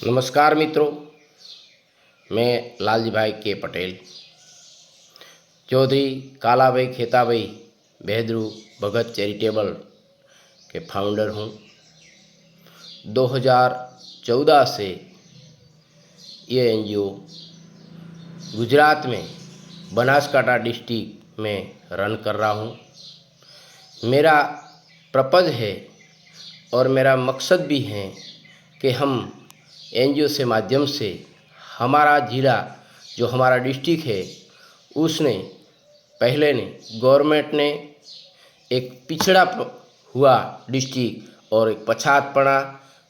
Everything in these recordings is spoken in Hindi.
नमस्कार मित्रों, मैं लालजी भाई के पटेल, चौधरी कालाभाई खेताभाई बेहद्रू भगत चैरिटेबल के फाउंडर हूँ। 2014 से ये एनजीओ गुजरात में बनासकांठा डिस्ट्रिक्ट में रन कर रहा हूँ। मेरा पर्पज़ है और मेरा मकसद भी है कि हम एनजीओ से माध्यम से हमारा ज़िला जो हमारा डिस्ट्रिक्ट है उसने पहले ने गवर्नमेंट ने एक पिछड़ा हुआ डिस्ट्रिक्ट और एक पछात पड़ा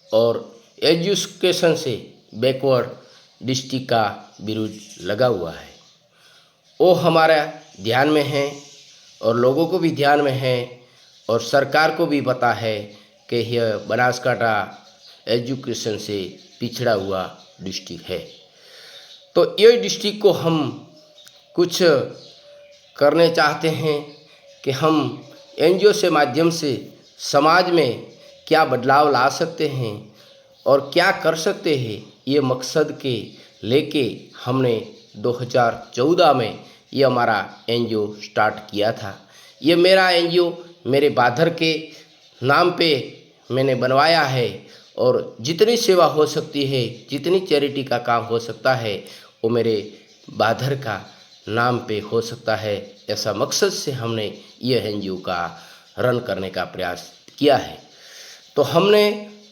और एजुकेशन से बैकवर्ड डिस्ट्रिक्ट का बिरुद लगा हुआ है। वो हमारा ध्यान में है और लोगों को भी ध्यान में है और सरकार को भी पता है कि यह बनासकांठा एजुकेशन से पिछड़ा हुआ डिस्ट्रिक्ट है। तो ये डिस्ट्रिक्ट को हम कुछ करने चाहते हैं कि हम एनजीओ से माध्यम से समाज में क्या बदलाव ला सकते हैं और क्या कर सकते हैं, ये मकसद के लेके हमने 2014 में ये हमारा एनजीओ स्टार्ट किया था। ये मेरा एनजीओ मेरे बाधर के नाम पे मैंने बनवाया है और जितनी सेवा हो सकती है, जितनी चैरिटी का काम हो सकता है वो मेरे बाधर का नाम पे हो सकता है। ऐसा मकसद से हमने ये एनजीओ का रन करने का प्रयास किया है। तो हमने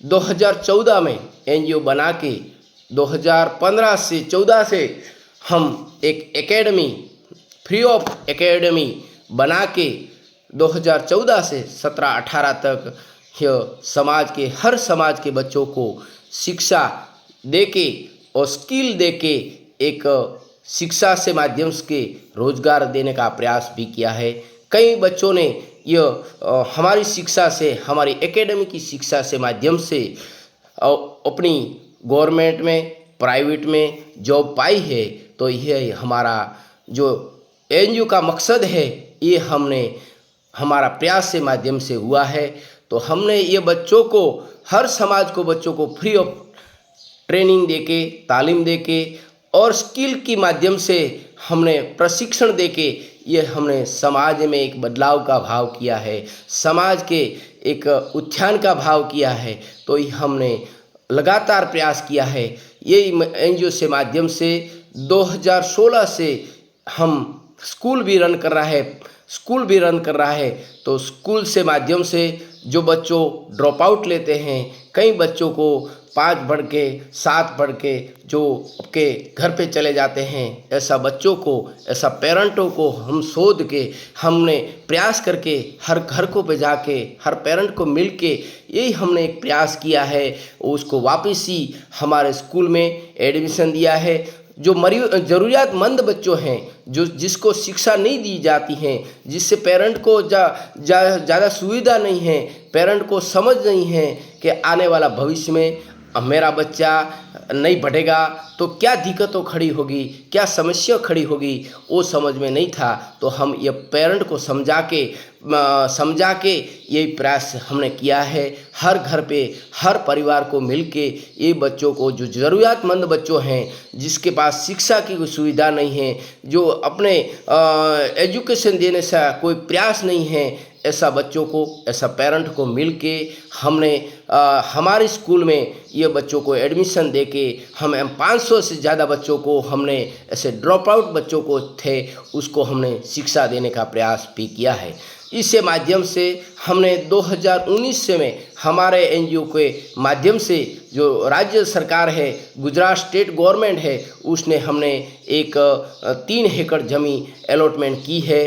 2014 में एनजीओ बना के 2015 से 14 से हम एक एकेडमी फ्री ऑफ एकेडमी बना के 2014 से 17-18 तक समाज के हर समाज के बच्चों को शिक्षा देके और स्किल देके एक शिक्षा से माध्यम से रोजगार देने का प्रयास भी किया है। कई बच्चों ने हमारी शिक्षा से, हमारी एकेडमी की शिक्षा से माध्यम से अपनी गवर्नमेंट में, प्राइवेट में जॉब पाई है। तो यह हमारा जो एनजीओ का मकसद है, ये हमने हमारा प्रयास से माध्यम से हुआ है। तो हमने ये बच्चों को, हर समाज को बच्चों को फ्री ऑफ ट्रेनिंग देके, तालीम देके और स्किल की माध्यम से हमने प्रशिक्षण देके ये हमने समाज में एक बदलाव का भाव किया है, समाज के एक उत्थान का भाव किया है। तो ये हमने लगातार प्रयास किया है। ये एनजीओ से माध्यम से 2016 से हम स्कूल भी रन कर रहा है। तो स्कूल से माध्यम से जो बच्चों ड्रॉप आउट लेते हैं, कई बच्चों को 5 पढ़ के 7 पढ़ के जो आपके घर पे चले जाते हैं, ऐसा बच्चों को, ऐसा पेरेंटों को हम शोध के हमने प्रयास करके हर घर को पे जाके हर पेरेंट को मिल के यही हमने एक प्रयास किया है। उसको वापस ही हमारे स्कूल में एडमिशन दिया है। जो ज़रूरियातमंद बच्चों हैं, जिसको शिक्षा नहीं दी जाती हैं, जिससे पेरेंट को ज़्यादा सुविधा नहीं है, पेरेंट को समझ नहीं है कि आने वाला भविष्य में मेरा बच्चा नहीं पढ़ेगा तो क्या दिक्कतों खड़ी होगी, क्या समस्या खड़ी होगी, वो समझ में नहीं था। तो हम ये पेरेंट को समझा के ये प्रयास हमने किया है। हर घर पे, हर परिवार को मिलके ये बच्चों को, जो ज़रूरियातमंद बच्चों हैं, जिसके पास शिक्षा की कोई सुविधा नहीं है, जो अपने एजुकेशन देने से कोई प्रयास नहीं है, ऐसा बच्चों को, ऐसा पेरेंट को मिलके हमने हमारे स्कूल में ये बच्चों को एडमिशन देके हम 500 से ज़्यादा बच्चों को हमने, ऐसे ड्रॉप आउट बच्चों को थे, उसको हमने शिक्षा देने का प्रयास भी किया है। इससे माध्यम से हमने 2019 से में हमारे एनजीओ के माध्यम से जो राज्य सरकार है, गुजरात स्टेट गवर्नमेंट है, उसने हमने एक 3 एकड़ ज़मीन अलॉटमेंट की है।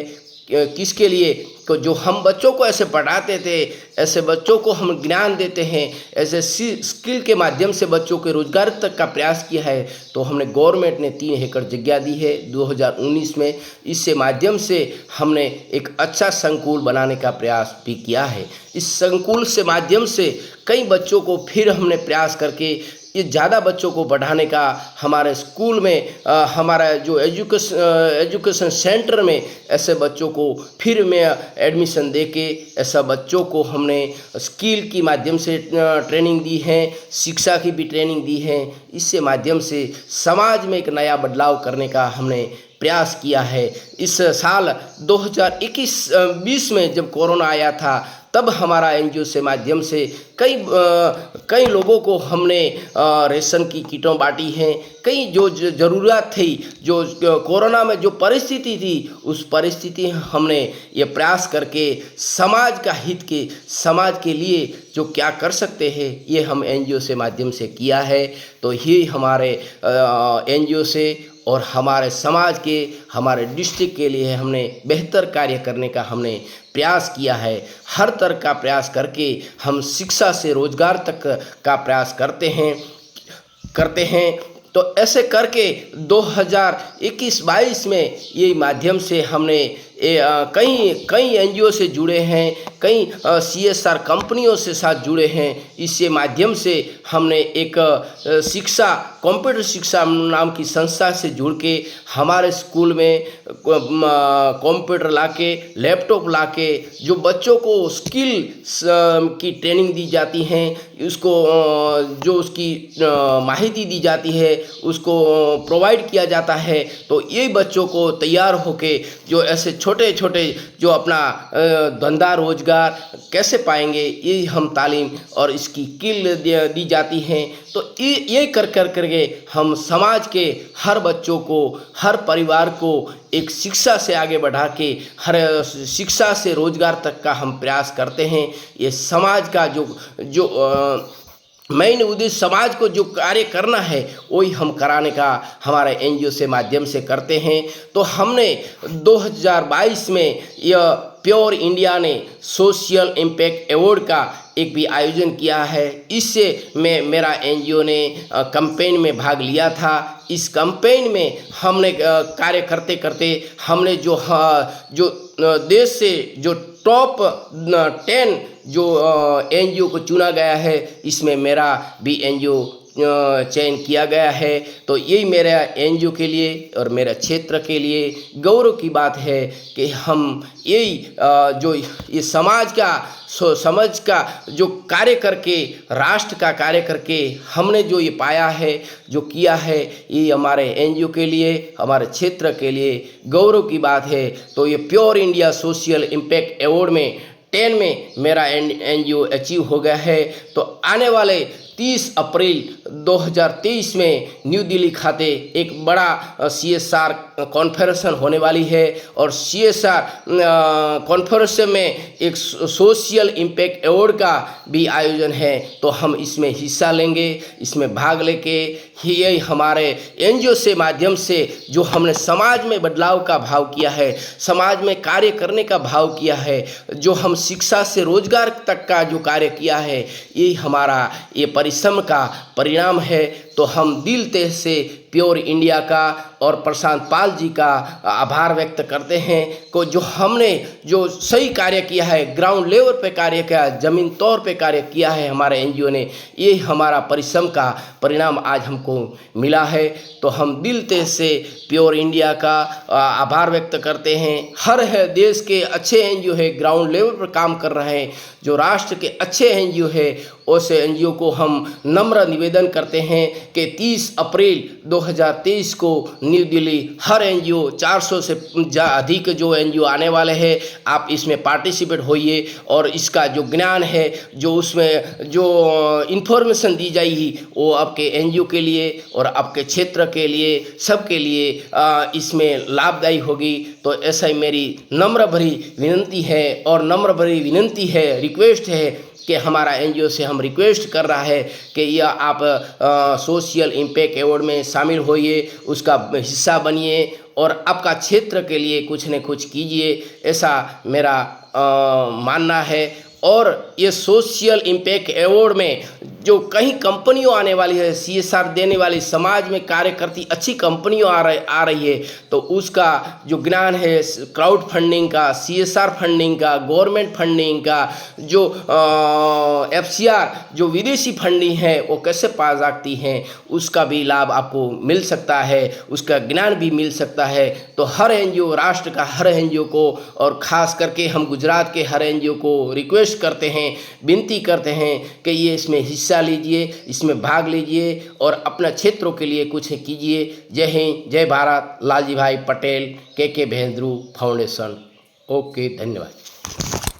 किसके लिए? तो जो हम बच्चों को ऐसे पढ़ाते थे, ऐसे बच्चों को हम ज्ञान देते हैं, ऐसे स्किल के माध्यम से बच्चों के रोजगार तक का प्रयास किया है। तो हमने गवर्नमेंट ने 3 एकड़ जगह दी है 2019 में। इससे माध्यम से हमने एक अच्छा संकुल बनाने का प्रयास भी किया है। इस संकुल से माध्यम से कई बच्चों को फिर हमने प्रयास करके ये ज़्यादा बच्चों को बढ़ाने का हमारे स्कूल में हमारा जो एजुकेशन सेंटर में ऐसे बच्चों को फिर में एडमिशन देके ऐसा बच्चों को हमने स्किल की माध्यम से ट्रेनिंग दी है, शिक्षा की भी ट्रेनिंग दी है। इससे माध्यम से समाज में एक नया बदलाव करने का हमने प्रयास किया है। इस साल 2021-20 में जब कोरोना आया था तब हमारा एनजीओ से माध्यम से कई लोगों को हमने रेशन की किटों बांटी हैं। कई जो ज़रूरत थी, जो कोरोना में जो परिस्थिति थी, उस परिस्थिति हमने ये प्रयास करके समाज के लिए जो क्या कर सकते हैं ये हम एनजीओ से माध्यम से किया है। तो ये हमारे एनजीओ से और हमारे समाज के, हमारे डिस्ट्रिक्ट के लिए हमने बेहतर कार्य करने का हमने प्रयास किया है। हर तरह का प्रयास करके हम शिक्षा से रोजगार तक का प्रयास करते हैं। तो ऐसे करके 2021-22 में ये माध्यम से हमने कई एनजीओ से जुड़े हैं, कई सीएसआर कंपनियों से साथ जुड़े हैं। इससे माध्यम से हमने एक कंप्यूटर शिक्षा नाम की संस्था से जुड़ के हमारे स्कूल में कंप्यूटर लाके, लैपटॉप लाके जो बच्चों को स्किल की ट्रेनिंग दी जाती हैं, उसको जो उसकी माहिती दी जाती है उसको प्रोवाइड किया जाता है। तो ये बच्चों को तैयार होके जो ऐसे छोटे छोटे जो अपना धंधा रोजगार कैसे पाएंगे, ये हम तालीम और इसकी स्किल दी जाती हैं। तो ये करके हम समाज के हर बच्चों को, हर परिवार को एक शिक्षा से आगे बढ़ा के हर शिक्षा से रोजगार तक का हम प्रयास करते हैं। ये समाज का जो मेन उद्देश्य समाज को जो कार्य करना है वही हम कराने का हमारे एनजीओ से माध्यम से करते हैं। तो हमने 2022 में यह प्योर इंडिया ने सोशल इम्पैक्ट अवार्ड का एक भी आयोजन किया है। इससे मेरा एनजीओ ने कैंपेन में भाग लिया था। इस कैंपेन में हमने कार्य करते करते हमने जो देश से जो टॉप 10 जो एनजीओ को चुना गया है, इसमें मेरा भी एनजीओ चयन किया गया है। तो यही मेरा एनजीओ के लिए और मेरा क्षेत्र के लिए गौरव की बात है कि हम यही जो ये समाज का जो कार्य करके, राष्ट्र का कार्य करके हमने जो ये पाया है, जो किया है, ये हमारे एनजीओ के लिए, हमारे क्षेत्र के लिए गौरव की बात है। तो ये pure India social impact award में 10 में मेरा एनजीओ अचीव हो गया है। तो आने वाले 30 अप्रैल 2023 में न्यू दिल्ली खाते एक बड़ा सीएसआर कॉन्फ्रेंस होने वाली है और सीएसआर कॉन्फ्रेंस में एक सोशल इम्पैक्ट अवार्ड का भी आयोजन है। तो हम इसमें हिस्सा लेंगे। इसमें भाग लेके ये हमारे एनजीओ से माध्यम से जो हमने समाज में बदलाव का भाव किया है, समाज में कार्य करने का भाव किया है, जो हम शिक्षा से रोजगार तक का जो कार्य किया है, ये हमारा ये परिश्रम का परिणाम है। तो हम दिल से प्योर इंडिया का और प्रशांत पाल जी का आभार व्यक्त करते हैं को जो हमने जो सही कार्य किया है, ग्राउंड लेवल पे कार्य किया, ज़मीन तौर पे कार्य किया है हमारे एनजीओ ने, ये हमारा परिश्रम का परिणाम आज हमको मिला है। तो हम दिल से प्योर इंडिया का आभार व्यक्त करते हैं। हर देश के अच्छे एनजीओ है, ग्राउंड लेवल पर काम कर रहे हैं, जो राष्ट्र के अच्छे एनजीओ है, उस एनजीओ को हम नम्र निवेदन करते हैं कि 30 अप्रैल 2023 को न्यू दिल्ली हर एनजीओ 400 से अधिक जो एनजीओ आने वाले हैं, आप इसमें पार्टिसिपेट होइए और इसका जो ज्ञान है, जो उसमें जो इन्फॉर्मेशन दी जाएगी, वो आपके एनजीओ के लिए और आपके क्षेत्र के लिए, सबके लिए इसमें लाभदायी होगी। तो ऐसा ही मेरी नम्र भरी विनंती है और नम्र भरी विनंती है, रिक्वेस्ट है कि हमारा एनजीओ से हम रिक्वेस्ट कर रहा है कि यह आप सोशल इम्पैक्ट अवार्ड में शामिल होइए, उसका हिस्सा बनिए और आपका क्षेत्र के लिए कुछ न कुछ कीजिए, ऐसा मेरा मानना है। और ये सोशल इम्पैक्ट अवार्ड में जो कहीं कंपनियों आने वाली है, CSR देने वाली, समाज में कार्य करती अच्छी कंपनियों आ रही है, तो उसका जो ज्ञान है क्राउड फंडिंग का, CSR फंडिंग का, गवर्नमेंट फंडिंग का, जो FCR जो विदेशी फंडिंग है वो कैसे पा जाती हैं, उसका भी लाभ आपको मिल सकता है, उसका ज्ञान भी मिल सकता है। तो हर NGO, राष्ट्र का हर NGO को, और ख़ास करके हम गुजरात के हर NGO को रिक्वेस्ट करते हैं, विनती करते हैं कि ये इसमें हिस्सा लीजिए, इसमें भाग लीजिए और अपना क्षेत्रों के लिए कुछ कीजिए। जय हिंद, जय भारत। लालजी भाई पटेल, KK भेंद्रू फाउंडेशन। ओके, धन्यवाद।